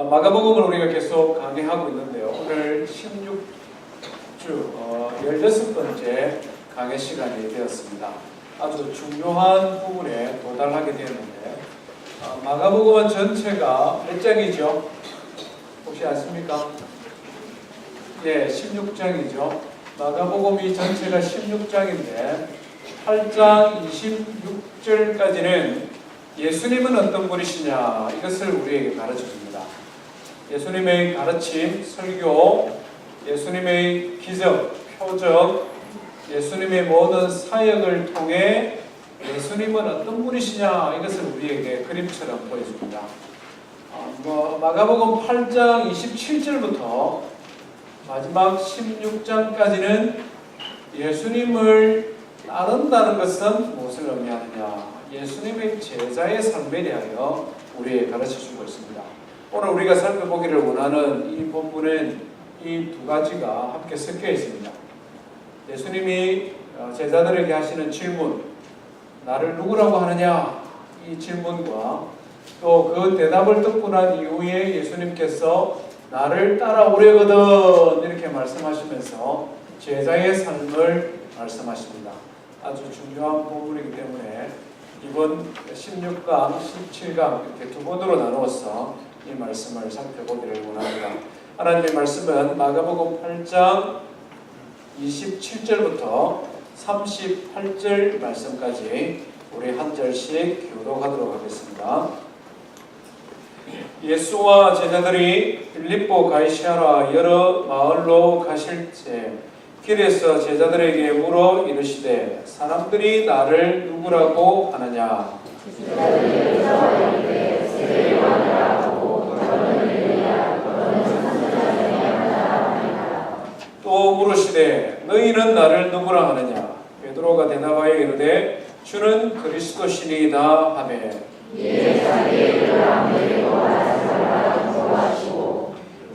마가복음을 우리가 계속 강의하고 있는데요. 오늘 16주 16번째 강의 시간이 되었습니다. 아주 중요한 부분에 도달하게 되었는데 마가복음은 전체가 몇 장이죠? 혹시 아십니까? 네, 16장이죠. 마가복음이 전체가 16장인데 8장 26절까지는 예수님은 어떤 분이시냐 이것을 우리에게 가르쳐줍니다. 예수님의 가르침, 설교, 예수님의 기적, 표적, 예수님의 모든 사역을 통해 예수님은 어떤 분이시냐 이것을 우리에게 그림처럼 보여줍니다. 마가복음 8장 27절부터 마지막 16장까지는 예수님을 따른다는 것은 무엇을 의미하느냐, 예수님의 제자의 삶에 대하여 우리에게 가르쳐주고 있습니다. 오늘 우리가 살펴보기를 원하는 이 본문은 이 두 가지가 함께 섞여 있습니다. 예수님이 제자들에게 하시는 질문, 나를 누구라고 하느냐 이 질문과 또 그 대답을 듣고 난 이후에 예수님께서 나를 따라오려거든 이렇게 말씀하시면서 제자의 삶을 말씀하십니다. 아주 중요한 부분이기 때문에 이번 16강, 17강 이렇게 두 번으로 나누어서 이 말씀을 살펴보기를 원합니다. 하나님의 말씀은 마가복음 8장 27절부터 38절 말씀까지 우리 한 절씩 교독하도록 하겠습니다. 예수와 제자들이 빌립보 가이사랴 여러 마을로 가실 때 길에서 제자들에게 물어 이르시되 사람들이 나를 누구라고 하느냐? 또 물으시되 너희는 나를 누구라 하느냐? 베드로가 대답하여 이르되 주는 그리스도시니이다 하매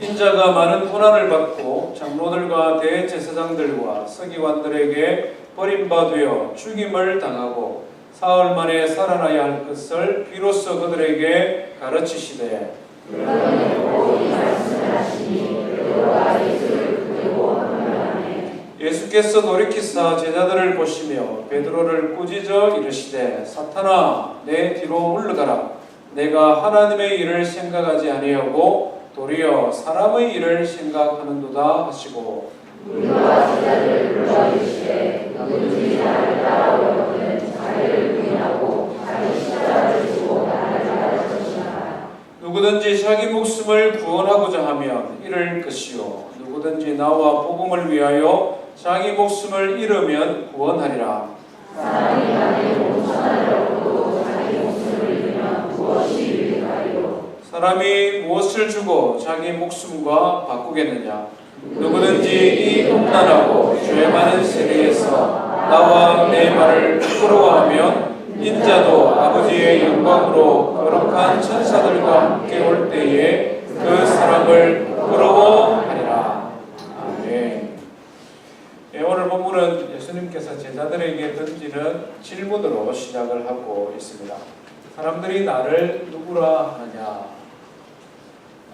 인자가 많은 고난을 받고 장로들과 대제사장들과 서기관들에게 버림받아 죽임을 당하고 사흘 만에 살아나야 할 것을 비로소 그들에게 가르치시되 예수께서 돌이키사 제자들을 보시며 베드로를 꾸짖어 이르시되 사탄아 내 뒤로 물러가라. 내가 하나님의 일을 생각하지 아니하고 도리어 사람의 일을 생각하는도다 하시고 우리와 제자들을 불러 이르시되 누구든지 나를 따라오려거든 자기를 부인하고 자기 십자가를 지고 나를 따를 것이라. 누구든지 자기 목숨을 구원하고자 하면 잃을 것이요 누구든지 나와 복음을 위하여 자기 목숨을 잃으면 구원하리라. 사람이 남의 목숨을 얻고 자기 목숨을 잃으면 무엇이 유익하리요? 사람이 무엇을 주고 자기 목숨과 바꾸겠느냐? 누구든지 이 음란하고 죄 많은 세대에서 나와 내 말을 부끄러워하면 인자도 아버지의 영광으로 거룩한 천사들과 함께 올 때에 그 사람을 부끄러워하리라. 아멘. 오늘 본문은 예수님께서 제자들에게 던지는 질문으로 시작을 하고 있습니다. 사람들이 나를 누구라 하느냐?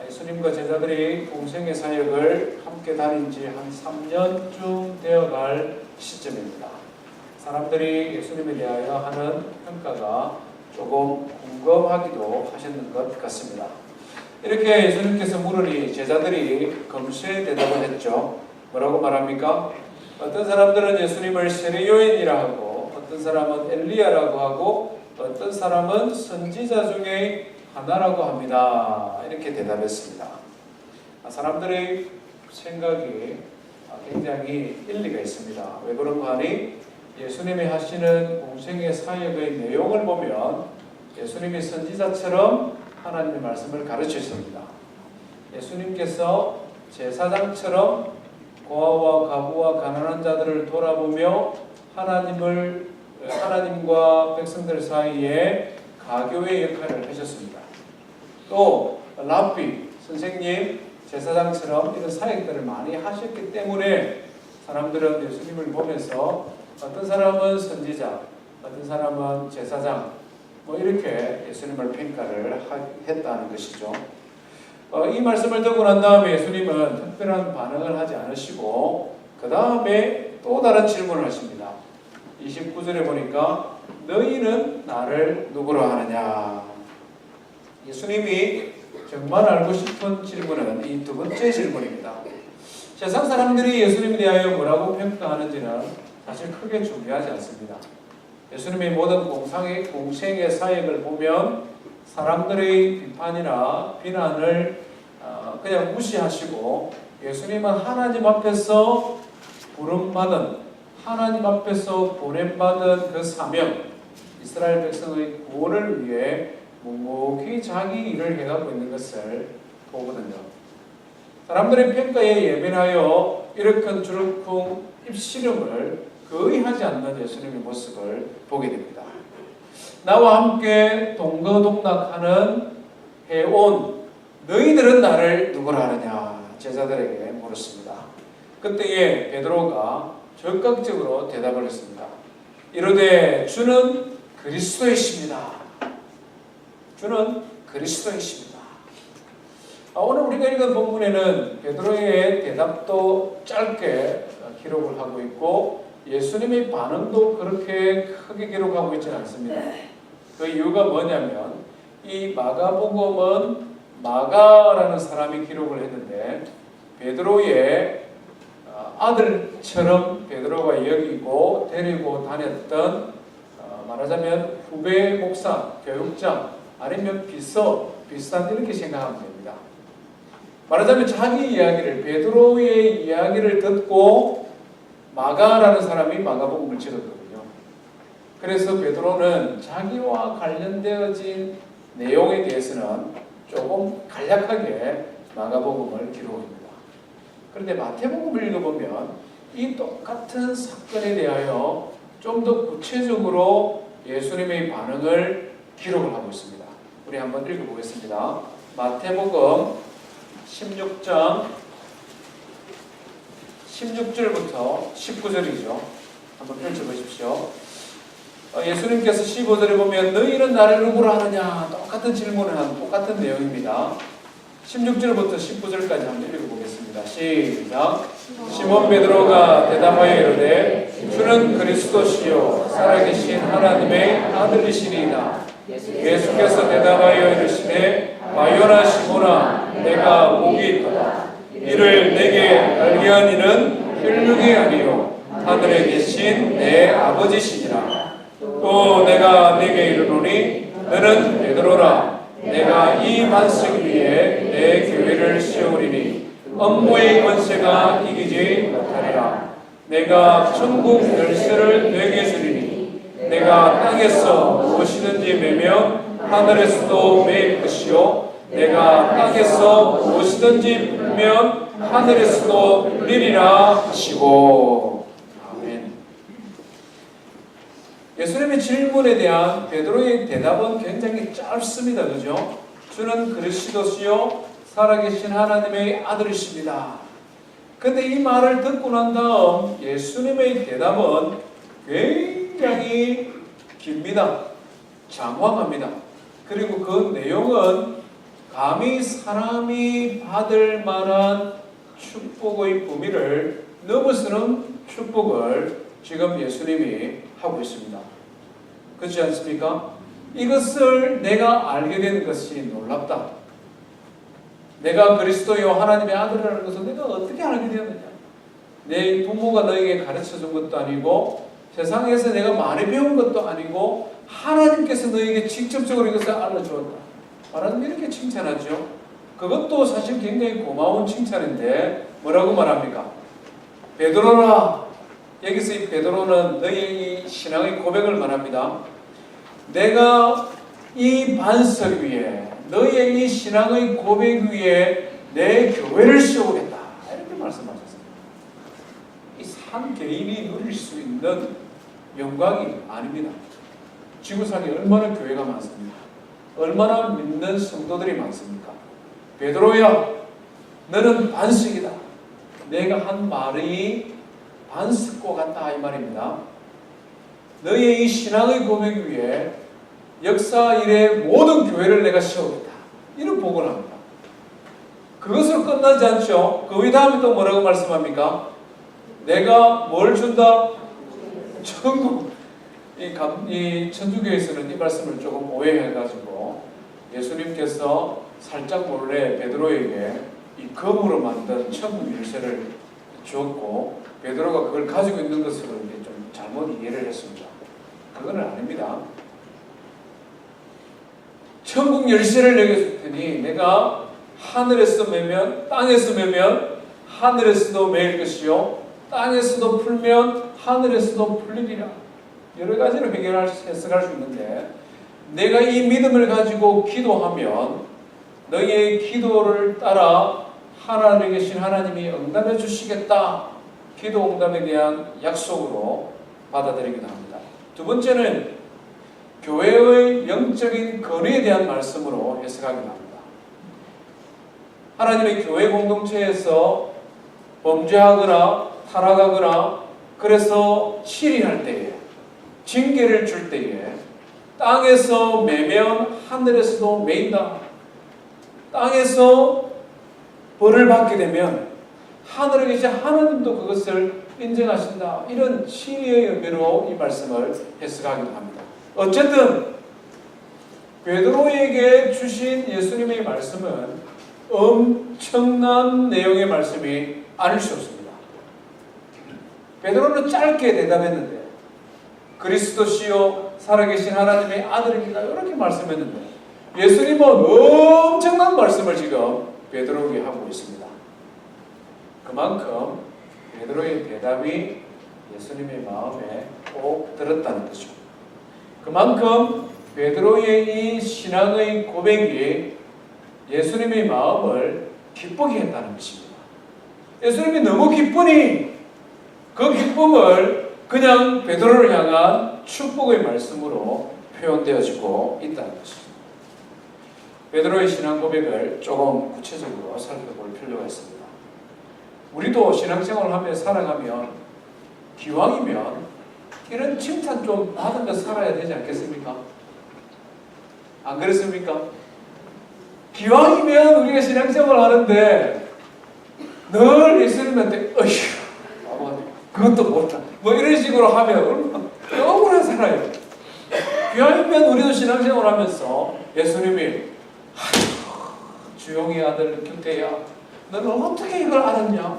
예수님과 제자들이 공생의 사역을 함께 다닌 지 한 3년쯤 되어갈 시점입니다. 사람들이 예수님에 대하여 하는 평가가 조금 궁금하기도 하셨는 것 같습니다. 이렇게 예수님께서 물으니 제자들이 금세 대답을 했죠. 뭐라고 말합니까? 어떤 사람들은 예수님을 세례요인이라 하고 어떤 사람은 엘리야라고 하고 어떤 사람은 선지자 중에 하나라고 합니다. 이렇게 대답했습니다. 사람들의 생각이 굉장히 일리가 있습니다. 왜 그런가 하니 예수님이 하시는 공생의 사역의 내용을 보면 예수님이 선지자처럼 하나님의 말씀을 가르치십니다. 예수님께서 제사장처럼 고아와 과부와 가난한 자들을 돌아보며 하나님과 백성들 사이에 가교의 역할을 하셨습니다. 또 랍비 선생님, 제사장처럼 이런 사역들을 많이 하셨기 때문에 사람들은 예수님을 보면서 어떤 사람은 선지자, 어떤 사람은 제사장 이렇게 예수님을 평가를 했다는 것이죠. 이 말씀을 듣고 난 다음에 예수님은 특별한 반응을 하지 않으시고 그 다음에 또 다른 질문을 하십니다. 29절에 보니까 너희는 나를 누구로 하느냐. 예수님이 정말 알고 싶은 질문은 이 두 번째 질문입니다. 세상 사람들이 예수님에 대하여 뭐라고 평가하는지는 사실 크게 중요하지 않습니다. 예수님의 모든 공생의 사역을 보면 사람들의 비판이나 비난을 그냥 무시하시고 예수님은 하나님 앞에서 부름받은, 하나님 앞에서 보냄받은 그 사명, 이스라엘 백성의 구원을 위해 묵묵히 자기 일을 해가고 있는 것을 보거든요. 사람들의 평가에 예민하여 이러쿵저러쿵 입씨름을 거의 하지 않는 예수님의 모습을 보게 됩니다. 나와 함께 동거동락하는 해온 너희들은 나를 누구라 하느냐 제자들에게 물었습니다. 그때에 베드로가 적극적으로 대답을 했습니다. 이르되 주는 그리스도이십니다. 주는 그리스도이십니다. 오늘 우리가 읽은 본문에는 베드로의 대답도 짧게 기록을 하고 있고 예수님의 반응도 그렇게 크게 기록하고 있지는 않습니다. 그 이유가 뭐냐면 이 마가복음은 마가라는 사람이 기록을 했는데 베드로의 아들처럼 베드로가 여기고 데리고 다녔던 말하자면 후배 목사, 교육장 아니면 비슷한 이렇게 생각하면 됩니다. 말하자면 자기 이야기를 베드로의 이야기를 듣고 마가라는 사람이 마가복음을 찍었거든요. 그래서 베드로는 자기와 관련되어진 내용에 대해서는 조금 간략하게 마가복음을 기록합니다. 그런데 마태복음을 읽어보면 이 똑같은 사건에 대하여 좀 더 구체적으로 예수님의 반응을 기록을 하고 있습니다. 우리 한번 읽어보겠습니다. 마태복음 16장 16절부터 19절이죠. 한번 펼쳐보십시오. 예수님께서 15절에 보면 너희는 나를 누구로 하느냐 똑같은 질문을 하는 똑같은 내용입니다. 16절부터 19절까지 한번 읽어보겠습니다. 시작. 시몬 베드로가 대답하여 이르되 주는 그리스도시요 살아계신 하나님의 아들이시니이다. 예수께서 대답하여 이르시되 바요나 시몬아 내가 복이 있도다. 이를 내게 알게 한 이는 혈육이 아니요 하늘에 계신 내 아버지시니라. 또 내가 네게 이르노니 너는 베드로라. 내가 이 반석 위에 내 교회를 세우리니 음모의 권세가 이기지 못하리라. 내가 천국 열쇠를 내게 주리니 내가 땅에서 무엇이든지 매면 하늘에서도 매일 것이요 내가 땅에서 무엇이든지 풀면 하늘에서도 풀리리라 하시고. 아멘. 예수님의 질문에 대한 베드로의 대답은 굉장히 짧습니다. 그죠? 주는 그리스도시요 살아계신 하나님의 아들이십니다. 근데 이 말을 듣고 난 다음 예수님의 대답은 굉장히 깁니다. 장황합니다. 그리고 그 내용은 감히 사람이 받을 만한 축복의 범위를 넘어서는 축복을 지금 예수님이 하고 있습니다. 그렇지 않습니까? 이것을 내가 알게 된 것이 놀랍다. 내가 그리스도요 하나님의 아들이라는 것을 내가 어떻게 알게 되었느냐? 내 부모가 너에게 가르쳐준 것도 아니고 세상에서 내가 많이 배운 것도 아니고 하나님께서 너에게 직접적으로 이것을 알려주었다. 말하자면 이렇게 칭찬하죠. 그것도 사실 굉장히 고마운 칭찬인데 뭐라고 말합니까? 베드로라. 여기서 이 베드로는 너의 이 신앙의 고백을 말합니다. 내가 이 반석 위에 너의 이 신앙의 고백 위에 내 교회를 세우겠다. 이렇게 말씀하셨습니다. 이 한 개인이 누릴 수 있는 영광이 아닙니다. 지구상에 얼마나 교회가 많습니까? 얼마나 믿는 성도들이 많습니까? 베드로야, 너는 반석이다. 내가 한 말이 반석과 같다 이 말입니다. 너의 이 신앙의 고백 위에 역사 이래 모든 교회를 내가 세우겠다. 이런 복을 합니다. 그것으로 끝나지 않죠. 그 다음에 또 뭐라고 말씀합니까? 내가 뭘 준다? 천국. 이 천주교에서는 이 말씀을 조금 오해해가지고 예수님께서 살짝 몰래 베드로에게 이 금으로 만든 천국 열쇠를 주었고 베드로가 그걸 가지고 있는 것으로 이제 좀 잘못 이해를 했습니다. 그건 아닙니다. 천국 열쇠를 내게 줄 테니 내가 하늘에서 매면 땅에서 매면 하늘에서도 매일 것이요 땅에서도 풀면 하늘에서도 풀리리라. 여러 가지로 해석할 수 있는데 내가 이 믿음을 가지고 기도하면 너희의 기도를 따라 하늘에 계신 하나님이 응답해 주시겠다. 기도 응답에 대한 약속으로 받아들이기도 합니다. 두 번째는 교회의 영적인 권위에 대한 말씀으로 해석하기도 합니다. 하나님의 교회 공동체에서 범죄하거나 타락하거나 그래서 치리할 때에 징계를 줄 때에 땅에서 매면 하늘에서도 매인다. 땅에서 벌을 받게 되면 하늘에 계신 하나님도 그것을 인정하신다. 이런 치리의 의미로 이 말씀을 해석하기도 합니다. 어쨌든 베드로에게 주신 예수님의 말씀은 엄청난 내용의 말씀이 아닐 수 없습니다. 베드로는 짧게 대답했는데 그리스도시요 살아계신 하나님의 아들입니다. 이렇게 말씀했는데 예수님은 엄청난 말씀을 지금 베드로에게 하고 있습니다. 그만큼 베드로의 대답이 예수님의 마음에 꼭 들었다는 거죠. 그만큼 베드로의 이 신앙의 고백이 예수님의 마음을 기쁘게 했다는 것입니다. 예수님이 너무 기쁘니 그 기쁨을 그냥 베드로를 향한 축복의 말씀으로 표현되어지고 있다는 것입니다. 베드로의 신앙 고백을 조금 구체적으로 살펴볼 필요가 있습니다. 우리도 신앙생활을 하며 살아가면 기왕이면 이런 칭찬 좀 받으며 살아야 되지 않겠습니까? 안 그렇습니까? 기왕이면 우리가 신앙생활을 하는데 늘 예수님한테 어휴 그것도 못하 뭐 이런 식으로 하면 억울한 살아요. 기왕이면 우리도 신앙생활을 하면서 예수님이 주용의 아들 김태야 너는 어떻게 이걸 알았냐?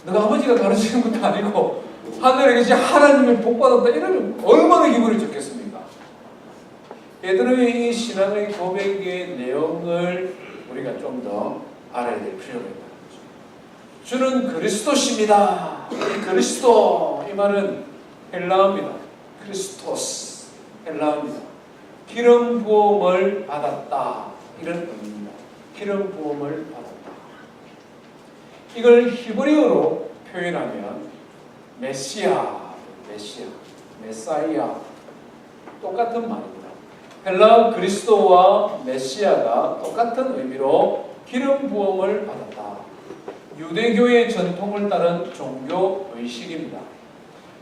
너가 아버지가 가르치는 것도 아니고 하늘에 계신 하나님의 복받았다 이러면 얼마나 기분이 좋겠습니까? 베드로의 이 신앙의 고백의 내용을 우리가 좀 더 알아야 될 필요가 있다는 거죠. 주는 그리스도십니다. 이 그리스도 이 말은 헬라어입니다. 크리스토스 헬라어입니다. 기름 부음을 받았다 이런 의미입니다. 기름 부음을 받았다. 이걸 히브리어로 표현하면 메시아, 메사이아 똑같은 말입니다. 헬라 그리스도와 메시아가 똑같은 의미로 기름 부음을 받았다. 유대교의 전통을 따른 종교 의식입니다.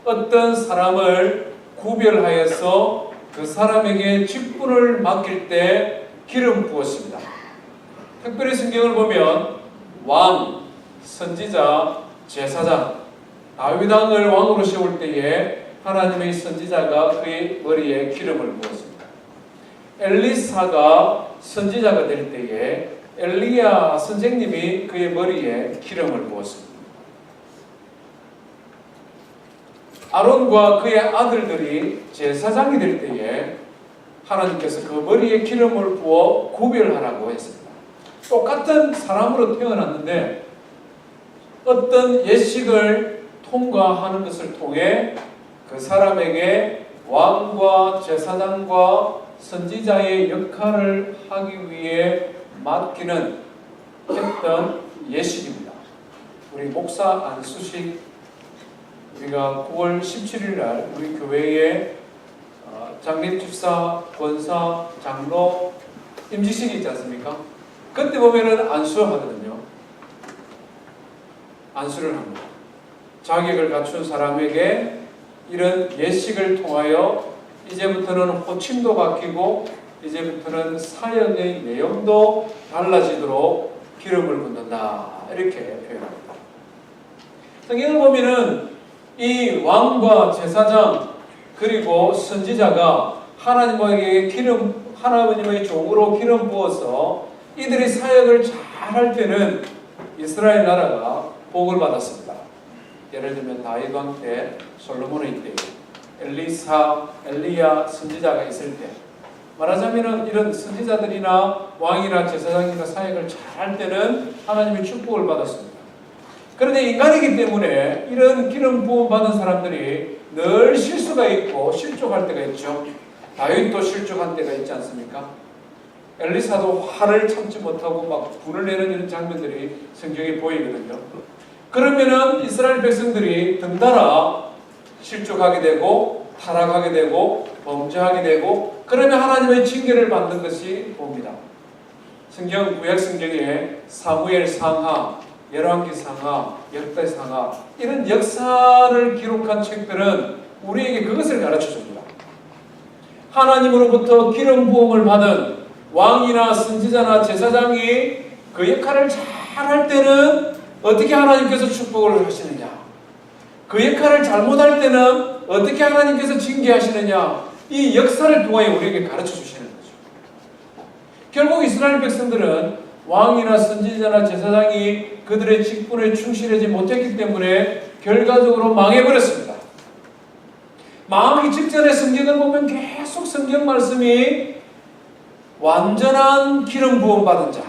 어떤 사람을 구별하여서 그 사람에게 직분을 맡길 때 기름 부었습니다. 특별히 성경을 보면 왕, 선지자, 제사장, 다윗 왕을 왕으로 세울 때에 하나님의 선지자가 그의 머리에 기름을 부었습니다. 엘리사가 선지자가 될 때에 엘리야 선생님이 그의 머리에 기름을 부었습니다. 아론과 그의 아들들이 제사장이 될 때에 하나님께서 그 머리에 기름을 부어 구별하라고 했습니다. 똑같은 사람으로 태어났는데 어떤 예식을 통과하는 것을 통해 그 사람에게 왕과 제사장과 선지자의 역할을 하기 위해 맡기는 했던 예식입니다. 우리 목사 안수식 우리가 9월 17일 날 우리 교회에 장립 집사, 권사, 장로 임직식이 있지 않습니까? 그때 보면은 안수하거든요. 안수를 합니다. 자격을 갖춘 사람에게 이런 예식을 통하여 이제부터는 호칭도 바뀌고 이제부터는 사역의 내용도 달라지도록 기름을 붓는다 이렇게 표현합니다. 성경을 보면은 이 왕과 제사장 그리고 선지자가 하나님의 종으로 기름 부어서 이들이 사역을 잘 할 때는 이스라엘 나라가 복을 받았습니다. 예를 들면 다윗 왕 때, 솔로몬의 때, 엘리야 선지자가 있을 때, 말하자면은 이런 선지자들이나 왕이나 제사장이나 사역을 잘 할 때는 하나님의 축복을 받았습니다. 그런데 인간이기 때문에 이런 기름 부음 받은 사람들이 늘 실수가 있고 실족할 때가 있죠. 다윗도 실족한 때가 있지 않습니까? 엘리사도 화를 참지 못하고 막 분을 내는 이런 장면들이 성경에 보이거든요. 그러면은 이스라엘 백성들이 덩달아 실족하게 되고 타락하게 되고 범죄하게 되고 그러면 하나님의 징계를 받는 것이 봅니다. 구약 성경에 사무엘 상하, 열왕기 상하, 역대 상하 이런 역사를 기록한 책들은 우리에게 그것을 가르쳐 줍니다. 하나님으로부터 기름 부음을 받은 왕이나 선지자나 제사장이 그 역할을 잘 할 때는 어떻게 하나님께서 축복을 하시느냐, 그 역할을 잘못할 때는 어떻게 하나님께서 징계하시느냐, 이 역사를 통해 우리에게 가르쳐 주시는 거죠. 결국 이스라엘 백성들은 왕이나 선지자나 제사장이 그들의 직분에 충실하지 못했기 때문에 결과적으로 망해버렸습니다. 망하기 직전에 성경을 보면 계속 성경 말씀이 완전한 기름 부음 받은 자,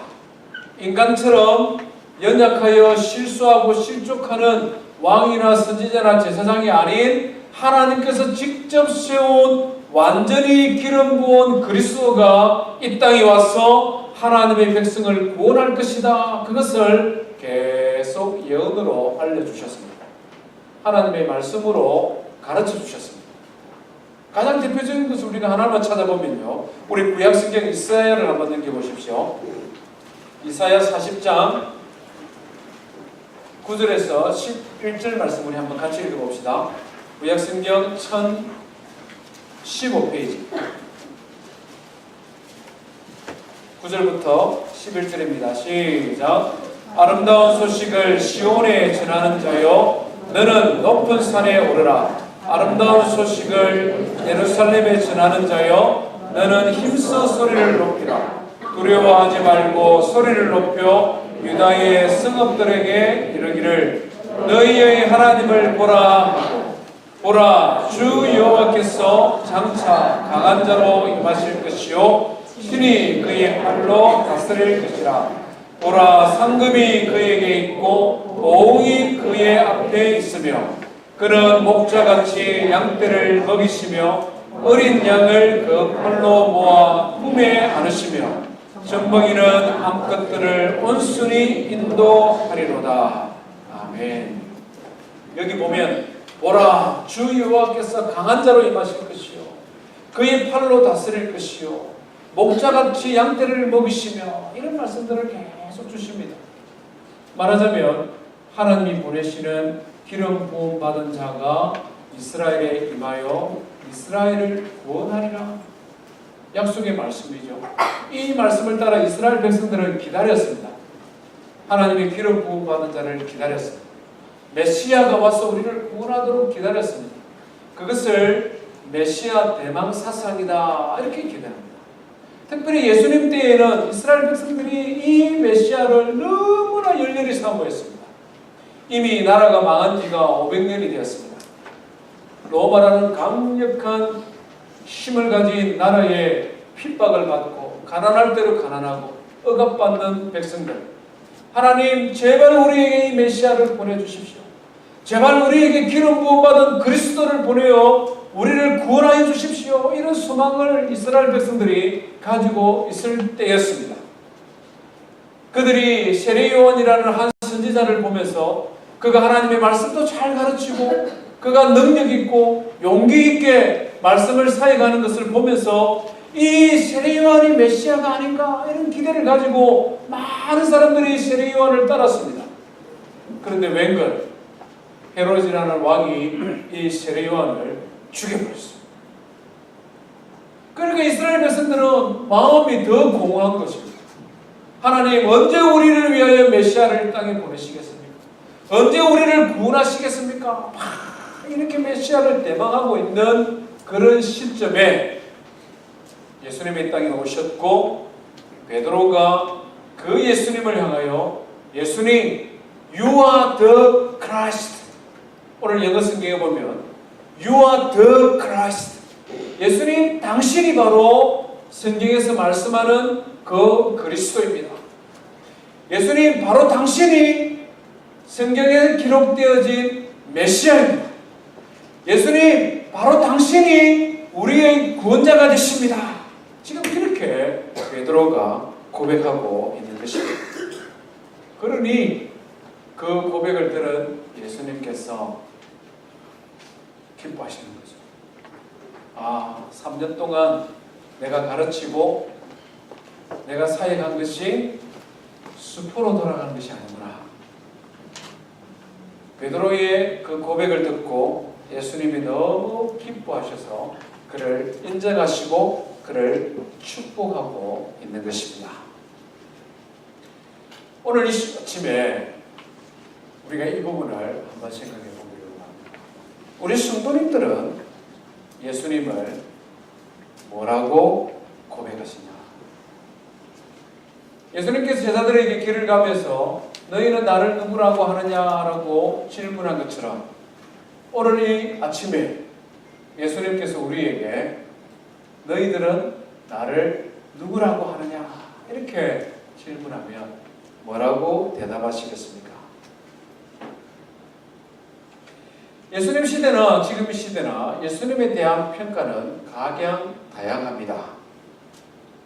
인간처럼 연약하여 실수하고 실족하는 왕이나 선지자나 제사장이 아닌 하나님께서 직접 세운 완전히 기름 부은 그리스도가 이 땅에 와서 하나님의 백성을 구원할 것이다. 그것을 계속 예언으로 알려주셨습니다. 하나님의 말씀으로 가르쳐 주셨습니다. 가장 대표적인 것을 우리가 하나만 찾아보면요, 우리 구약 성경 이사야를 한번 넘겨보십시오. 이사야 40장 9절에서 11절 말씀 우리 한번 같이 읽어봅시다. 구약 성경 1015페이지 9절부터 11절입니다. 시작. 아름다운 소식을 시온에 전하는 자여, 너는 높은 산에 오르라. 아름다운 소식을 예루살렘에 전하는 자여, 너는 힘써 소리를 높이라. 두려워하지 말고 소리를 높여 유다의 성읍들에게 이르기를, 너희의 하나님을 보라 하고, 보라, 주 여호와께서 장차 강한 자로 임하실 것이요 신이 그의 팔로 다스릴 것이라. 보라, 상금이 그에게 있고 보응이 그의 앞에 있으며, 그는 목자같이 양떼를 먹이시며 어린 양을 그 팔로 모아 품에 안으시며 젖먹이는 암컷들을 온순히 인도하리로다. 아멘. 여기 보면 보라, 주 여호와께서 강한 자로 임하실 것이요 그의 팔로 다스릴 것이요 목자같이 양떼를 먹이시며, 이런 말씀들을 계속 주십니다. 말하자면 하나님이 보내시는 기름 부음 받은 자가 이스라엘에 임하여 이스라엘을 구원하리라. 약속의 말씀이죠. 이 말씀을 따라 이스라엘 백성들은 기다렸습니다. 하나님의 기름 부음 받은 자를 기다렸습니다. 메시아가 와서 우리를 구원하도록 기다렸습니다. 그것을 메시아 대망 사상이다 이렇게 기대합니다. 특별히 예수님 때에는 이스라엘 백성들이 이 메시아를 너무나 열렬히 사모했습니다. 이미 나라가 망한 지가 500년이 되었습니다. 로마라는 강력한 힘을 가진 나라에 핍박을 받고 가난할 대로 가난하고 억압받는 백성들, 하나님 제발 우리에게 이 메시아를 보내주십시오. 제발 우리에게 기름 부음 받은 그리스도를 보내어 우리를 구원하여 주십시오. 이런 소망을 이스라엘 백성들이 가지고 있을 때였습니다. 그들이 세례요한이라는 한 선지자를 보면서 그가 하나님의 말씀도 잘 가르치고 그가 능력 있고 용기 있게 말씀을 사역하는 것을 보면서 이 세례요한이 메시아가 아닌가 이런 기대를 가지고 많은 사람들이 세례요한을 따랐습니다. 그런데 웬걸 헤로드라는 왕이 이 세례요한을 죽여버렸습니다. 그러니까 이스라엘 백성들은 마음이 더 공허한 것입니다. 하나님 언제 우리를 위하여 메시아를 이 땅에 보내시겠습니까? 언제 우리를 구원하시겠습니까? 막 이렇게 메시아를 대망하고 있는 그런 시점에 예수님이 이 땅에 오셨고 베드로가 그 예수님을 향하여 예수님, You are the Christ. 오늘 영어 성경에 보면 You are the Christ. 예수님, 당신이 바로 성경에서 말씀하는 그 그리스도입니다. 예수님, 바로 당신이 성경에 기록되어진 메시아입니다. 예수님, 바로 당신이 우리의 구원자가 되십니다. 지금 이렇게 베드로가 고백하고 있는 것입니다. 그러니 그 고백을 들은 예수님께서 기뻐하시는 거죠. 아, 3년 동안 내가 가르치고 내가 사역한 것이 수포로 돌아가는 것이 아니구나. 베드로의 그 고백을 듣고 예수님이 너무 기뻐하셔서 그를 인정하시고 그를 축복하고 있는 것입니다. 오늘 이 아침에 우리가 이 부분을 한번 생각해 보려고 합니다. 우리 성도님들은 예수님을 뭐라고 고백하시냐? 예수님께서 제자들에게 길을 가면서 너희는 나를 누구라고 하느냐라고 질문한 것처럼 오늘 이 아침에 예수님께서 우리에게 너희들은 나를 누구라고 하느냐 이렇게 질문하면 뭐라고 대답하시겠습니까? 예수님 시대나 지금 이 시대나 예수님에 대한 평가는 각양다양합니다.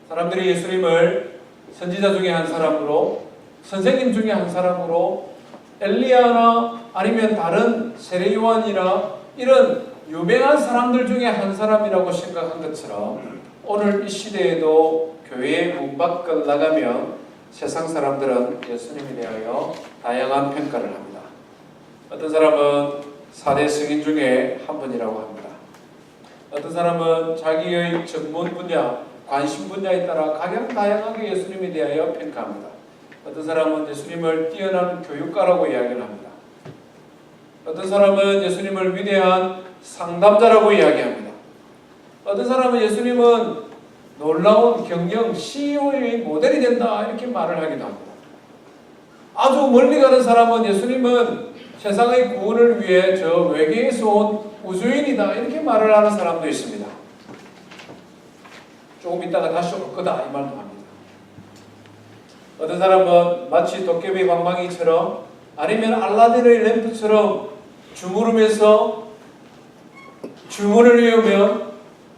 사람들이 예수님을 선지자 중에 한 사람으로, 선생님 중에 한 사람으로, 엘리야나 아니면 다른 세례 요한이나 이런 유명한 사람들 중에 한 사람이라고 생각한 것처럼 오늘 이 시대에도 교회의 문 밖을 나가면 세상 사람들은 예수님에 대하여 다양한 평가를 합니다. 어떤 사람은 4대 성인 중에 한 분이라고 합니다. 어떤 사람은 자기의 전문 분야, 관심 분야에 따라 각양다양하게 예수님에 대하여 평가합니다. 어떤 사람은 예수님을 뛰어난 교육가라고 이야기를 합니다. 어떤 사람은 예수님을 위대한 상담자라고 이야기합니다. 어떤 사람은 예수님은 놀라운 경영 CEO의 모델이 된다 이렇게 말을 하기도 합니다. 아주 멀리 가는 사람은 예수님은 세상의 구원을 위해 저 외계에서 온 우주인이다 이렇게 말을 하는 사람도 있습니다. 조금 있다가 다시 올 거다 이 말도 합니다. 어떤 사람은 마치 도깨비 방망이처럼 아니면 알라딘의 램프처럼 주무르면서 주문을 외우며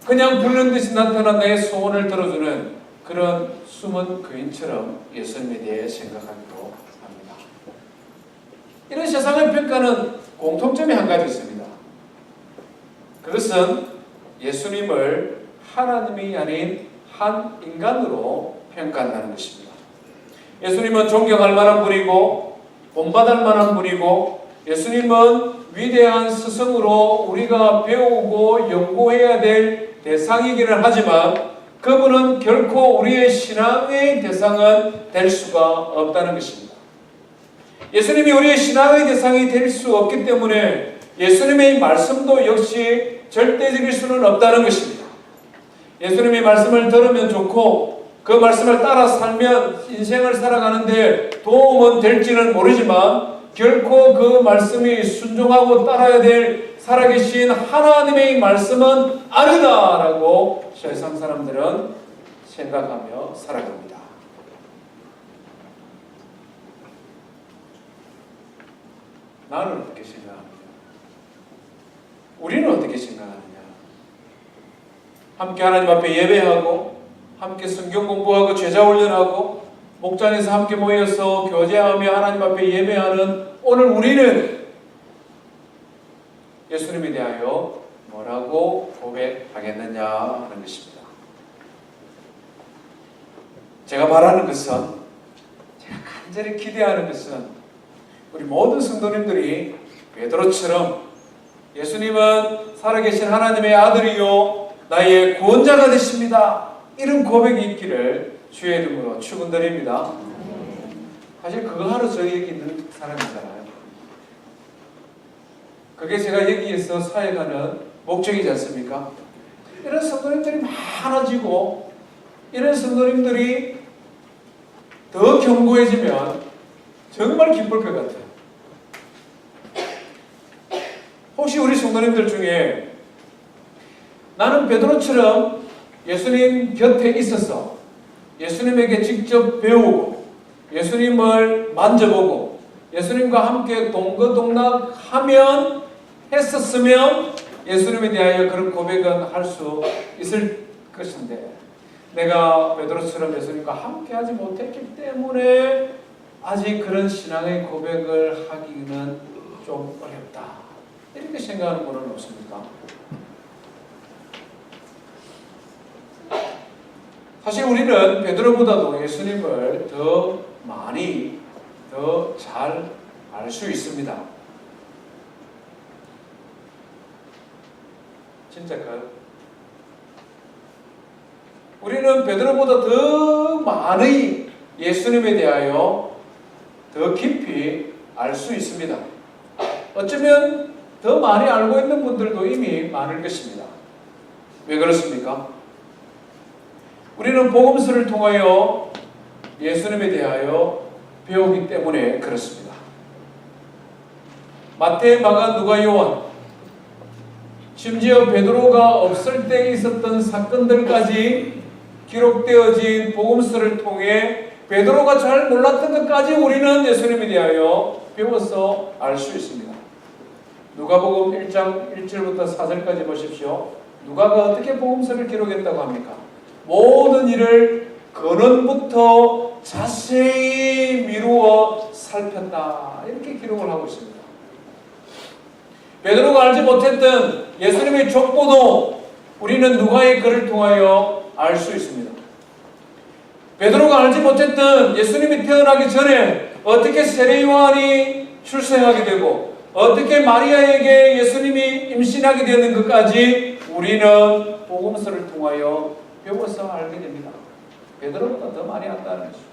그냥 부르는 듯이 나타난 나의 소원을 들어주는 그런 숨은 거인처럼 예수님에 대해 생각하기도 합니다. 이런 세상의 평가는 공통점이 한 가지 있습니다. 그것은 예수님을 하나님이 아닌 한 인간으로 평가한다는 것입니다. 예수님은 존경할 만한 분이고 본받을 만한 분이고 예수님은 위대한 스승으로 우리가 배우고 연구해야 될 대상이기는 하지만 그분은 결코 우리의 신앙의 대상은 될 수가 없다는 것입니다. 예수님이 우리의 신앙의 대상이 될 수 없기 때문에 예수님의 말씀도 역시 절대적일 수는 없다는 것입니다. 예수님의 말씀을 들으면 좋고 그 말씀을 따라 살면 인생을 살아가는데 도움은 될지는 모르지만 결코 그 말씀이 순종하고 따라야 될 살아계신 하나님의 말씀은 아니다라고 세상 사람들은 생각하며 살아갑니다. 나는 어떻게 생각합니까? 우리는 어떻게 생각하느냐? 함께 하나님 앞에 예배하고 함께 성경 공부하고 제자 훈련하고 목장에서 함께 모여서 교제하며 하나님 앞에 예배하는 오늘 우리는 예수님에 대하여 뭐라고 고백하겠느냐 하는 것입니다. 제가 바라는 것은, 제가 간절히 기대하는 것은 우리 모든 성도님들이 베드로처럼 예수님은 살아계신 하나님의 아들이요 나의 구원자가 되십니다. 이런 고백이 있기를 주의 이름으로 축원드립니다. 사실 그거 하러 저희 여기 있는 사람이잖아요. 그게 제가 여기에서 사역하는 목적이지 않습니까? 이런 성도님들이 많아지고 이런 성도님들이 더 견고해지면 정말 기쁠 것 같아요. 혹시 우리 성도님들 중에 나는 베드로처럼 예수님 곁에 있어서 예수님에게 직접 배우고 예수님을 만져보고 예수님과 함께 동거동락하면 했었으면 예수님에 대하여 그런 고백은 할 수 있을 것인데 내가 베드로처럼 예수님과 함께 하지 못했기 때문에 아직 그런 신앙의 고백을 하기는 좀 어렵다. 이렇게 생각하는 분은 없습니까? 사실 우리는 베드로보다도 예수님을 더 많이 더 잘 알 수 있습니다. 진짜 우리는 베드로보다 더 많이 예수님에 대하여 더 깊이 알 수 있습니다. 어쩌면 더 많이 알고 있는 분들도 이미 많을 것입니다. 왜 그렇습니까? 우리는 복음서를 통하여 예수님에 대하여 배우기 때문에 그렇습니다. 마태, 마가, 누가, 요한, 심지어 베드로가 없을 때 있었던 사건들까지 기록되어진 복음서를 통해 베드로가 잘 몰랐던 것까지 우리는 예수님에 대하여 배워서 알 수 있습니다. 누가복음 1장 1절부터 4절까지 보십시오. 누가가 어떻게 복음서를 기록했다고 합니까? 모든 일을 근원부터 자세히 미루어 살폈다. 이렇게 기록을 하고 있습니다. 베드로가 알지 못했던 예수님의 족보도 우리는 누가의 글을 통하여 알 수 있습니다. 베드로가 알지 못했던 예수님이 태어나기 전에 어떻게 세례 요한이 출생하게 되고 어떻게 마리아에게 예수님이 임신하게 되는 것까지 우리는 복음서를 통하여 배워서 알게 됩니다. 베드로보다 더 많이 안다는 것이죠.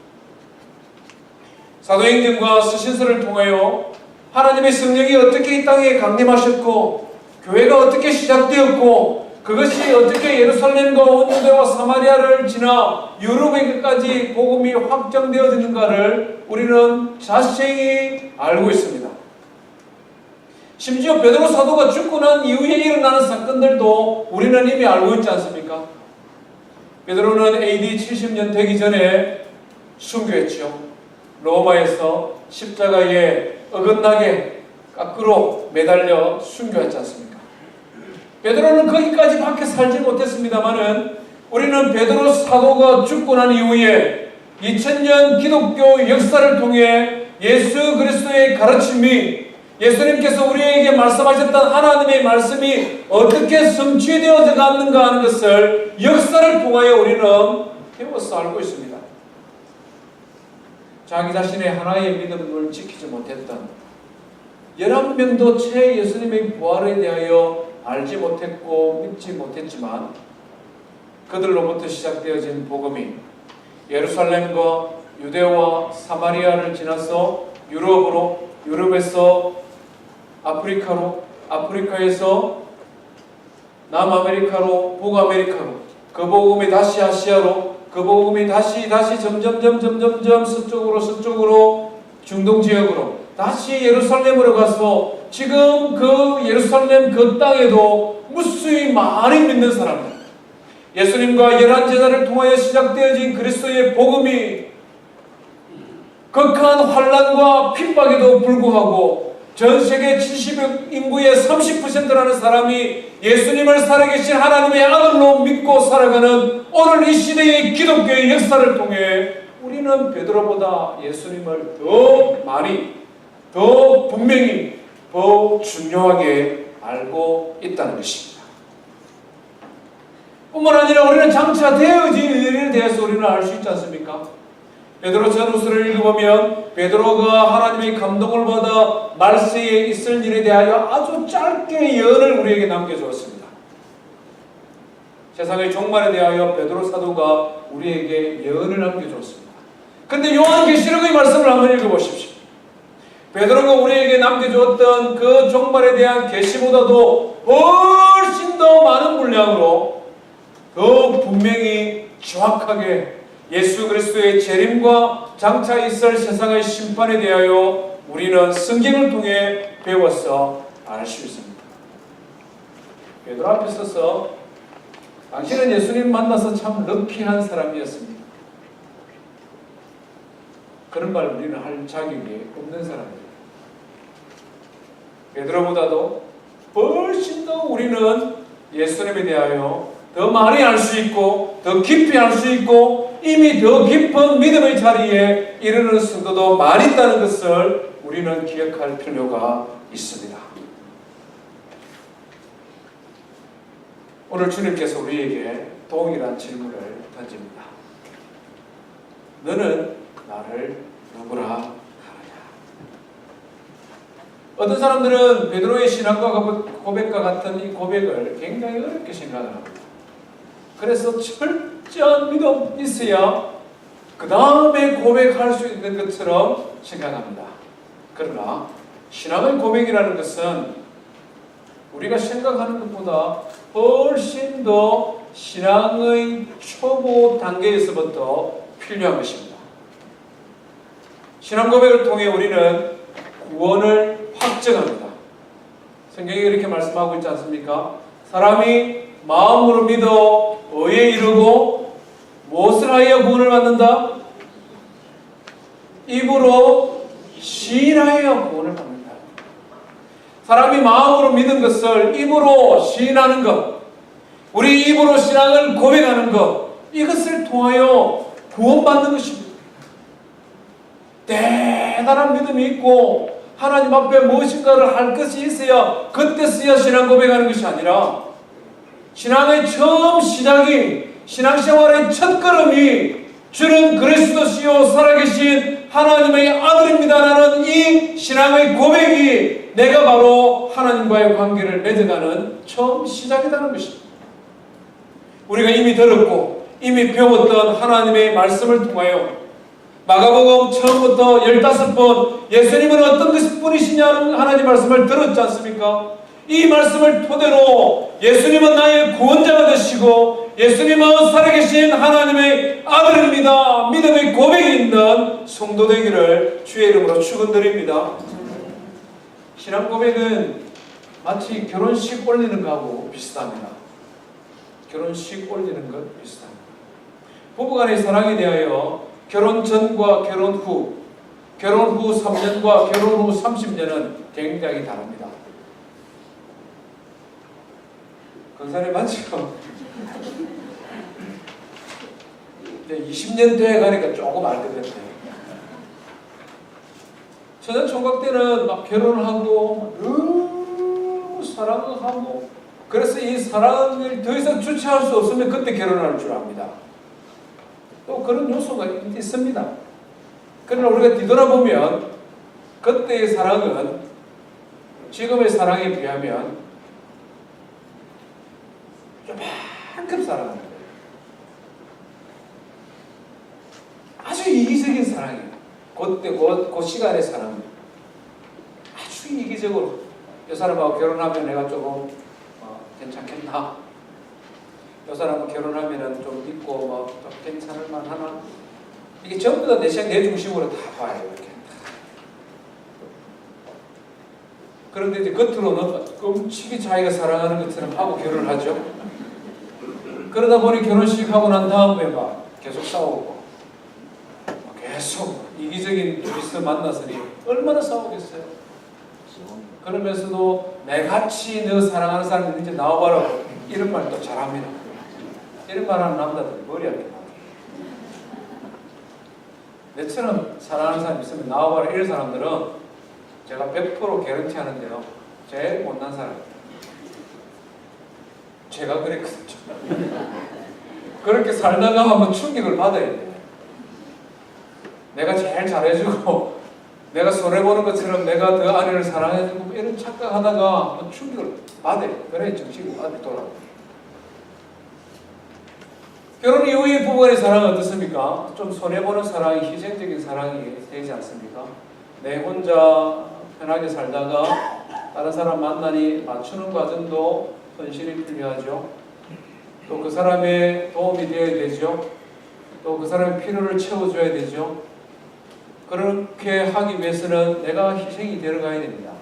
사도행전과 서신서를 통하여 하나님의 성령이 어떻게 이 땅에 강림하셨고 교회가 어떻게 시작되었고 그것이 어떻게 예루살렘과 온 유대와 사마리아를 지나 유럽에까지 복음이 확장되어지는가를 우리는 자세히 알고 있습니다. 심지어 베드로 사도가 죽고 난 이후에 일어나는 사건들도 우리는 이미 알고 있지 않습니까? 베드로는 AD 70년 되기 전에 순교했죠. 로마에서 십자가에 어긋나게 거꾸로 매달려 순교했지 않습니까? 베드로는 거기까지 밖에 살지 못했습니다만은 우리는 베드로 사도가 죽고 난 이후에 2000년 기독교 역사를 통해 예수 그리스도의 가르침이 예수님께서 우리에게 말씀하셨던 하나님의 말씀이 어떻게 성취되어져 갔는가 하는 것을 역사를 통하여 우리는 배워서 알고 있습니다. 자기 자신의 하나의 믿음을 지키지 못했던 11명도 채 예수님의 부활에 대하여 알지 못했고 믿지 못했지만 그들로부터 시작되어진 복음이 예루살렘과 유대와 사마리아를 지나서 유럽으로, 유럽에서 아프리카로, 아프리카에서 남아메리카로, 북아메리카로, 그 복음이 다시 아시아로, 그 복음이 다시 점점 서쪽으로 중동 지역으로 다시 예루살렘으로 가서 지금 그 예루살렘 그 땅에도 무수히 많이 믿는 사람들, 예수님과 11제자를 통하여 시작되어진 그리스도의 복음이 극한 환난과 핍박에도 불구하고 전 세계 70억 인구의 30%라는 사람이 예수님을 살아계신 하나님의 아들로 믿고 살아가는 오늘 이 시대의 기독교의 역사를 통해 우리는 베드로보다 예수님을 더 많이, 더 분명히, 더 중요하게 알고 있다는 것입니다. 뿐만 아니라 우리는 장차 되어진 일에 대해서 우리는 알 수 있지 않습니까? 베드로 전후서를 읽어보면 베드로가 하나님의 감동을 받아 말세에 있을 일에 대하여 아주 짧게 예언을 우리에게 남겨주었습니다. 세상의 종말에 대하여 베드로 사도가 우리에게 예언을 남겨줬습니다. 그런데 요한계시록의 말씀을 한번 읽어보십시오. 베드로가 우리에게 남겨주었던 그 종말에 대한 계시보다도 훨씬 더 많은 분량으로 더 분명히 정확하게 예수 그리스도의 재림과 장차 있을 세상의 심판에 대하여 우리는 성경을 통해 배워서 알 수 있습니다. 베드로 앞에 서서 당신은 예수님 만나서 참 럭키한 사람이었습니다. 그런 말 우리는 할 자격이 없는 사람입니다. 베드로보다도 훨씬 더 우리는 예수님에 대하여 더 많이 알 수 있고 더 깊이 알 수 있고 이미 더 깊은 믿음의 자리에 이르는 성도도 많이 있다는 것을 우리는 기억할 필요가 있습니다. 오늘 주님께서 우리에게 동일한 질문을 던집니다. 너는 나를 누구라 하느냐? 어떤 사람들은 베드로의 신앙과 고백과 같은 이 고백을 굉장히 어렵게 생각을 합니다. 그래서 철저한 믿음 있어야 그 다음에 고백할 수 있는 것처럼 생각합니다. 그러나 신앙의 고백이라는 것은 우리가 생각하는 것보다 훨씬 더 신앙의 초보 단계에서부터 필요한 것입니다. 신앙 고백을 통해 우리는 구원을 확증합니다. 성경이 이렇게 말씀하고 있지 않습니까? 사람이 마음으로 믿어 의에 이르고 무엇을 하여 구원을 받는다? 입으로 시인하여 구원을 받는다. 사람이 마음으로 믿은 것을 입으로 시인하는 것, 우리 입으로 신앙을 고백하는 것, 이것을 통하여 구원받는 것입니다. 대단한 믿음이 있고 하나님 앞에 무엇인가를 할 것이 있어야 그때서야 신앙 고백하는 것이 아니라 신앙의 처음 시작이 신앙생활의 첫걸음이 주는 그리스도시요 살아계신 하나님의 아들입니다라는 이 신앙의 고백이 내가 바로 하나님과의 관계를 맺어가는 처음 시작이라는 것입니다. 우리가 이미 들었고 이미 배웠던 하나님의 말씀을 통하여 마가복음 처음부터 15번 예수님은 어떤 분이시냐는 하나님 말씀을 들었지 않습니까? 이 말씀을 토대로 예수님은 나의 구원자가 되시고 예수님은 살아계신 하나님의 아들입니다. 믿음의 고백이 있는 성도 되기를 주의 이름으로 축원드립니다. 신앙 고백은 마치 결혼식 올리는 것하고 비슷합니다. 결혼식 올리는 것 비슷합니다. 부부간의 사랑에 대하여 결혼 전과 결혼 후 3년과 결혼 후 30년은 굉장히 다릅니다. 건사님 맞죠? 이제 20년 돼 가니까 조금 알게 됐네요. 천연 총각 때는 막 결혼하고 너무 사랑을 하고 그래서 이 사랑을 더 이상 주체할 수 없으면 그때 결혼할 줄 압니다. 또 그런 요소가 있습니다. 그러나 우리가 뒤돌아보면 그때의 사랑은 지금의 사랑에 비하면 조금만큼 사랑하는 거예요. 아주 이기적인 사랑이에요. 그때 그 시간의 사랑은 아주 이기적으로 이 사람하고 결혼하면 내가 조금 괜찮겠나? 이 사람하고 결혼하면 좀 믿고 좀 괜찮을 만하나? 이게 전부 다 내 중심으로 다 봐요. 이렇게. 그런데 이제 겉으로는 끔찍이 자기가 사랑하는 것처럼 하고 결혼을 하죠. 그러다 보니 결혼식 하고 난 다음에 막 계속 싸우고 계속 이기적인 둘이서 만나서니 얼마나 싸우겠어요. 그러면서도 내같이 너 사랑하는 사람이 있는지 나와봐라 이런 말도 잘합니다. 이런 말하는 남자들이 머리 아프다. 내처럼 사랑하는 사람 있으면 나와봐라 이런 사람들은 제가 100% 개런티 하는데요. 제일 못난 사람입니다. 제가 그랬거든요. 그렇게 살다가 한번 충격을 받아야 돼요. 내가 제일 잘해주고 내가 손해보는 것처럼 내가 더 아내를 사랑해주고 이런 착각하다가 한번 충격을 받아요. 그래 정신이 돌아가요. 결혼 이후의 부부간의 사랑은 어떻습니까? 좀 손해보는 사랑이, 희생적인 사랑이 되지 않습니까? 내 혼자 편하게 살다가 다른 사람 만나니 맞추는 과정도 헌신이 필요하죠. 또 그 사람의 도움이 되어야 되죠. 또 그 사람의 필요를 채워줘야 되죠. 그렇게 하기 위해서는 내가 희생이 들어가야 됩니다.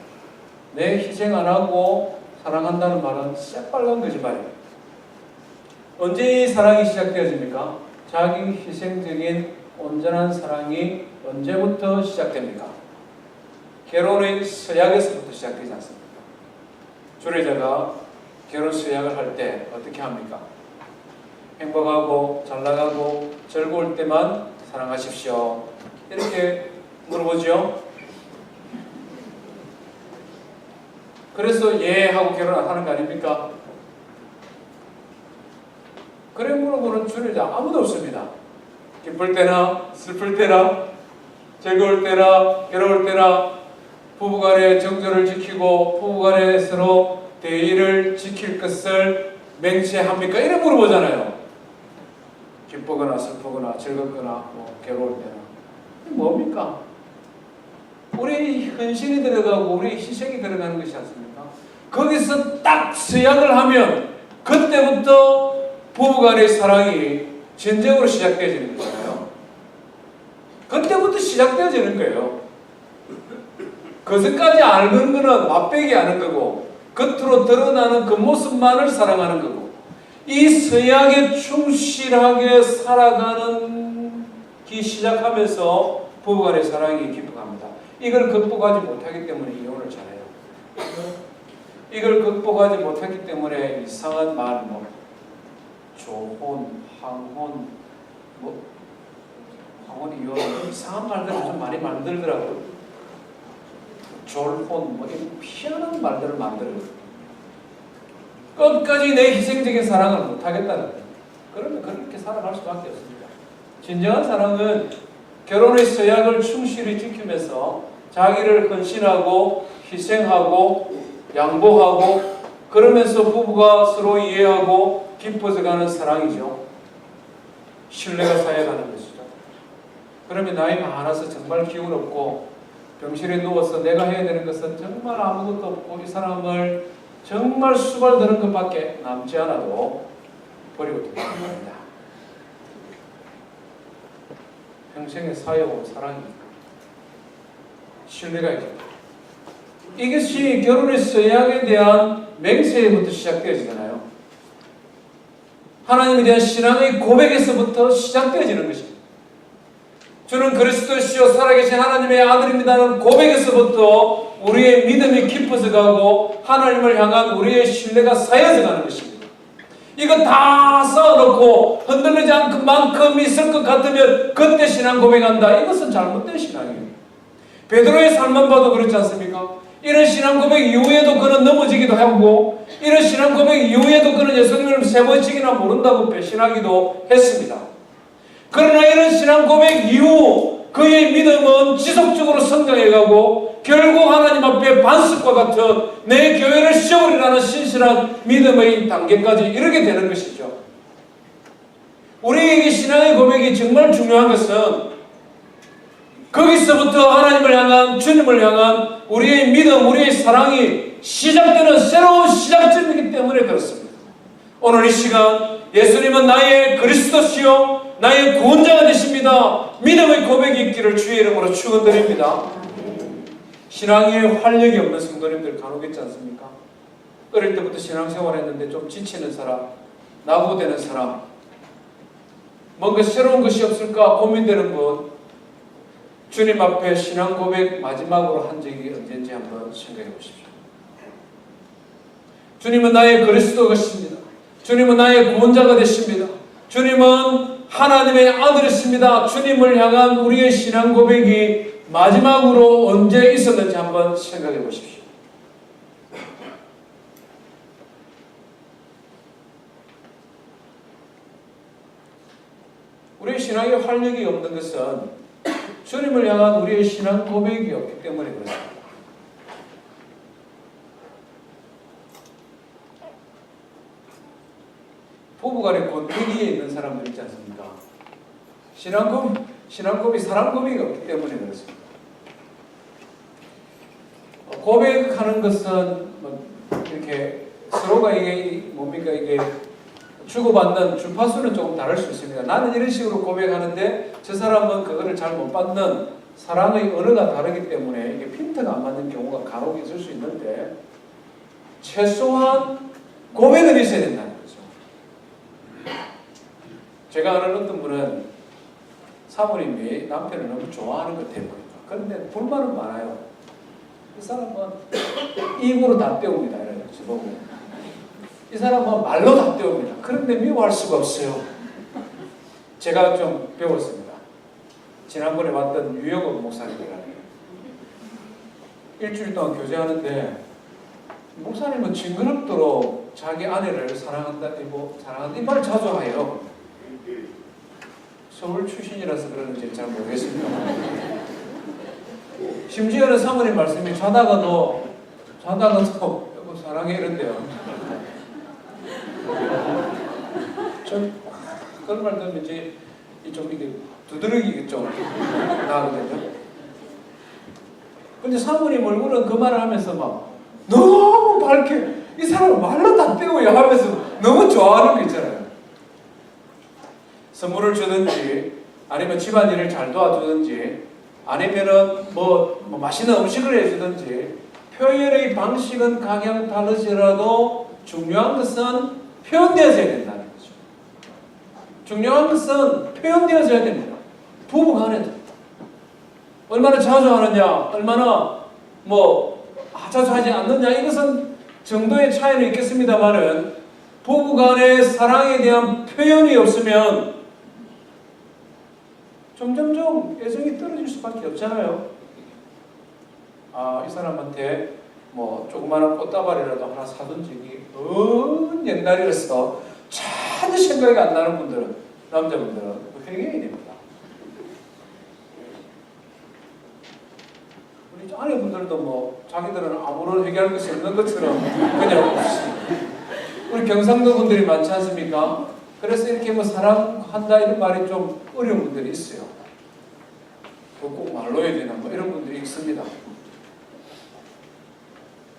내 희생 안 하고 사랑한다는 말은 새빨간 거짓말이에요. 언제 이 사랑이 시작되어집니까? 자기 희생적인 온전한 사랑이 언제부터 시작됩니까? 결혼의 서약에서부터 시작되지 않습니까? 주례자가 결혼 서약을 할 때 어떻게 합니까? 행복하고 잘 나가고 즐거울 때만 사랑하십시오. 이렇게 물어보죠. 그래서 예 하고 결혼하는 거 아닙니까? 그래 물어보는 주례자 아무도 없습니다. 기쁠 때나 슬플 때나 즐거울 때나 괴로울 때나 부부간의 정조를 지키고 부부간에 서로 대의를 지킬 것을 맹세합니까? 이래 물어보잖아요. 기쁘거나 슬프거나 즐겁거나 괴로울 때나 뭡니까? 우리 헌신이 들어가고 우리 희생이 들어가는 것이 않습니까? 거기서 딱 서약을 하면 그때부터 부부간의 사랑이 진정으로 시작되어지는 거잖아요. 그때부터 시작되어지는 거예요. 그것까지 아는 거는 맛배기 아는 거고 겉으로 드러나는 그 모습만을 사랑하는 거고 이 서약에 충실하게 살아가는 기 시작하면서 부부간의 사랑이 깊어갑니다. 이걸 극복하지 못하기 때문에 이혼을 잘해요. 이걸 극복하지 못했기 때문에 이상한 말, 조혼, 황혼, 황혼, 이혼, 이상한 말들을 좀 많이 만들더라고요. 졸혼, 이런 희한한 말들을 만들어요. 끝까지 내 희생적인 사랑을 못하겠다는 거예요. 그러면 그렇게 살아갈 수밖에 없습니다. 진정한 사랑은 결혼의 서약을 충실히 지키면서 자기를 헌신하고 희생하고 양보하고 그러면서 부부가 서로 이해하고 깊어져가는 사랑이죠. 신뢰가 쌓여가는 것이죠. 그러면 나이 많아서 정말 기운 없고 병실에 누워서 내가 해야 되는 것은 정말 아무것도 없고 이 사람을 정말 수발드는 것밖에 남지 않아도 버리고 도망갑니다. 평생에 쌓여온 사랑이 신뢰가 있죠. 이것이 결혼의 서약에 대한 맹세부터 시작되어지잖아요. 하나님에 대한 신앙의 고백에서부터 시작되어지는 것입니다. 주는 그리스도시요 살아계신 하나님의 아들입니다는 고백에서부터 우리의 믿음이 깊어져 가고 하나님을 향한 우리의 신뢰가 쌓여져 가는 것입니다. 이거 다 쌓아놓고 흔들리지 않을 만큼 있을 것 같으면 그때 신앙 고백한다. 이것은 잘못된 신앙이에요. 베드로의 삶만 봐도 그렇지 않습니까? 이런 신앙 고백 이후에도 그는 넘어지기도 하고 이런 신앙 고백 이후에도 그는 예수님을 세 번씩이나 모른다고 배신하기도 했습니다. 그러나 이런 신앙 고백 이후 그의 믿음은 지속적으로 성장해가고 결국 하나님 앞에 반석과 같은 내 교회를 세우리라는 신실한 믿음의 단계까지 이르게 되는 것이죠. 우리에게 신앙의 고백이 정말 중요한 것은 거기서부터 하나님을 향한 주님을 향한 우리의 믿음, 우리의 사랑이 시작되는 새로운 시작점이기 때문에 그렇습니다. 오늘 이 시간 예수님은 나의 그리스도시요 나의 구원자가 되십니다. 믿음의 고백이 있기를 주의 이름으로 축원드립니다. 신앙에 활력이 없는 성도님들 간혹 있지 않습니까? 어릴 때부터 신앙생활 했는데 좀 지치는 사람, 낙오되는 사람, 뭔가 새로운 것이 없을까 고민되는 분, 주님 앞에 신앙 고백 마지막으로 한 적이 언제인지 한번 생각해 보십시오. 주님은 나의 그리스도이십니다. 주님은 나의 구원자가 되십니다. 주님은 하나님의 아들이십니다. 주님을 향한 우리의 신앙 고백이 마지막으로 언제 있었는지 한번 생각해 보십시오. 우리의 신앙에 활력이 없는 것은 주님을 향한 우리의 신앙 고백이 없기 때문에 그렇습니다. 부부간의 권태기에 있는 사람들 있지 않습니까? 신앙고비 사랑고비가 없기 때문에 그렇습니다. 고백하는 것은 뭐 이렇게 서로가 이게 뭡니까 이게 주고받는 주파수는 조금 다를 수 있습니다. 나는 이런 식으로 고백하는데 저 사람은 그거를 잘 못 받는 사랑의 언어가 다르기 때문에 이게 핀트가 안 맞는 경우가 간혹 있을 수 있는데 최소한 고백은 있어야 된다는 거죠. 제가 아는 어떤 분은 사모님이 남편을 너무 좋아하는 것 때문입니다. 그런데 불만은 많아요. 이 사람은 입으로 다 때웁니다. 이래가지고 보고. 이 사람은 말로 다 때웁니다. 그런데 미워할 수가 없어요. 제가 좀 배웠습니다. 지난번에 왔던 유영업 목사님이라는 일주일 동안 교제하는데 목사님은 징그럽도록 자기 아내를 사랑한다 이 말을 자주 해요. 서울 출신이라서 그러는지 잘 모르겠습니다. 심지어는 사모님 말씀이 자다가도 여보 사랑해 이런데요. 좀 그런 말 들으면 이제 좀 이게 두드러기 좀 나거든요. 근데 사모님 얼굴은 그 말을 하면서 막 너무 밝게 이 사람을 말로 다 때워야 하면서 너무 좋아하는 거 있잖아요. 선물을 주든지 아니면 집안일을 잘 도와주든지 아니면은 뭐 맛있는 음식을 해주든지 표현의 방식은 각양 다르지라도 중요한 것은 표현되어져야 된다는 거죠. 중요한 것은 표현되어져야 됩니다. 부부간에도 얼마나 자주 하느냐, 얼마나 자주 하지 않느냐 이것은 정도의 차이는 있겠습니다만은 부부간의 사랑에 대한 표현이 없으면 점점점 애정이 떨어질 수밖에 없잖아요. 이 사람한테 조그마한 꽃다발이라도 하나 사든지 먼 옛날이라서 전혀 생각이 안 나는 분들은 남자분들은 회개해야 됩니다. 우리 아내분들도 자기들은 아무런 회개할 것이 없는 것처럼 그냥 우리 경상도 분들이 많지 않습니까? 그래서 이렇게 사랑한다 이런 말이 좀 어려운 분들이 있어요. 꼭 말로 해야 되나 이런 분들이 있습니다.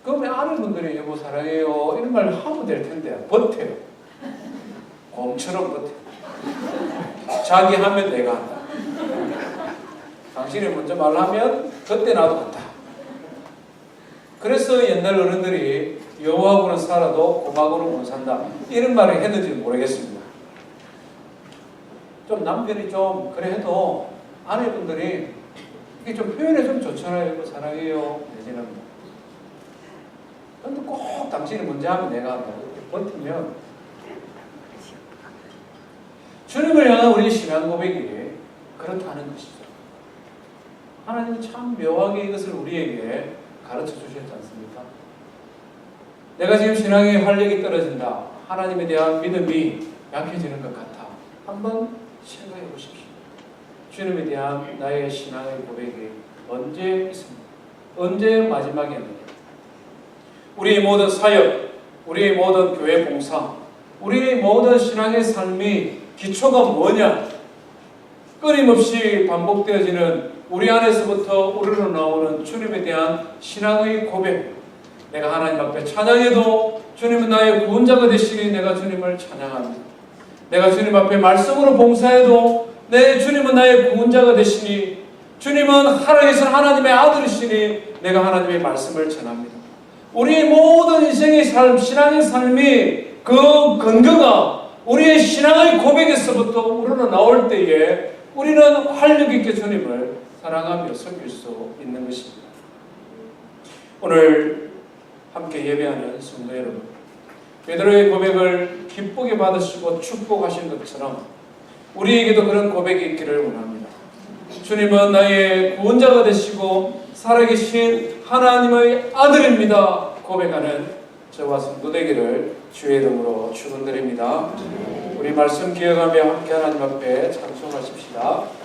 그러면 아내분들이 여보 사랑해요 이런 말 하면 될 텐데 버텨요. 곰처럼 버텨요. 자기 하면 내가 한다. 당신이 먼저 말하면 그때 나도 한다. 그래서 옛날 어른들이 여호와하고는 살아도 곰하고는 못 산다 이런 말을 했는지 모르겠습니다. 좀 남편이 좀 그래 해도 아내분들이 이게 좀 표현이 좀 좋잖아요. 사랑해요 내지는 근데 꼭 당신이 먼저 하면 내가 한다. 버티면 주님을 향한 우리 신앙 고백이 그렇다는 것이죠. 하나님은 참 묘하게 이것을 우리에게 가르쳐 주셨지 않습니까? 내가 지금 신앙의 활력이 떨어진다. 하나님에 대한 믿음이 약해지는 것 같아. 한번 생각해 보십시오. 주님에 대한 나의 신앙의 고백이 언제 있습니까? 언제 마지막이었는가? 우리의 모든 사역, 우리의 모든 교회 봉사, 우리의 모든 신앙의 삶이 기초가 뭐냐? 끊임없이 반복되어지는 우리 안에서부터 우리로 나오는 주님에 대한 신앙의 고백. 내가 하나님 앞에 찬양해도 주님은 나의 구원자가 되시니 내가 주님을 찬양합니다. 내가 주님 앞에 말씀으로 봉사해도 내 주님은 나의 구원자가 되시니 주님은 살아계신 하나님의 아들이시니 내가 하나님의 말씀을 전합니다. 우리의 모든 인생의 삶, 신앙의 삶이 그 근거가 우리의 신앙의 고백에서부터 우러러 나올 때에 우리는 활력 있게 주님을 사랑하며 섬길 수 있는 것입니다. 오늘 함께 예배하는 성도 여러분, 베드로의 고백을 기쁘게 받으시고 축복하신 것처럼 우리에게도 그런 고백이 있기를 원합니다. 주님은 나의 구원자가 되시고 살아계신 하나님의 아들입니다. 고백하는 저와 성도 되기를 주의 이름으로 축원드립니다. 우리 말씀 기억하며 함께 하나님 앞에 찬송하십시다.